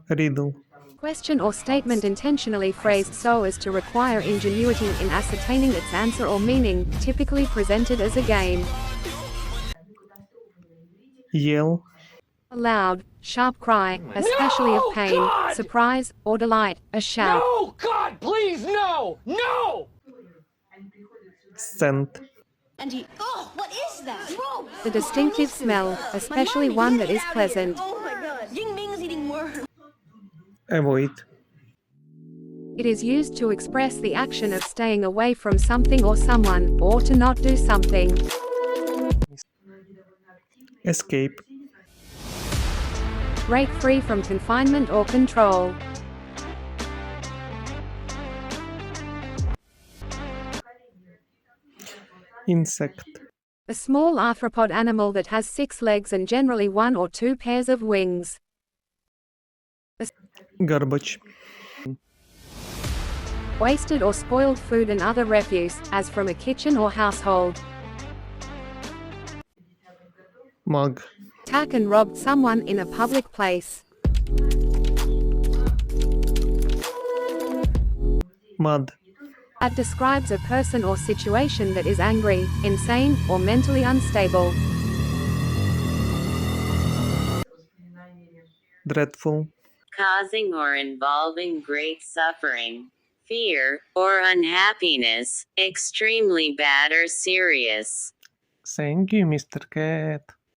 Riddle. Question or statement intentionally phrased so as to require ingenuity in ascertaining its answer or meaning, typically presented as a game. Yell. A loud, sharp cry, especially No, of pain, God! surprise, or delight, a shout. No! God, please, no! No! Scent. And he. Oh, what is that? Whoa! The distinctive smell, especially one that is pleasant. Oh my god. Ying Ming's eating worms. Avoid. It is used to express the action of staying away from something or someone, or to not do something. Escape. Break free from confinement or control. Insect. A small arthropod animal that has 6 legs and generally 1 or 2 pairs of wings. Garbage. Wasted or spoiled food and other refuse, as from a kitchen or household. Mug. Attack and robbed someone in a public place. Mud. That describes a person or situation that is angry, insane, or mentally unstable. Dreadful. Causing or involving great suffering, fear, or unhappiness, extremely bad or serious. Thank you, Mr. Cat.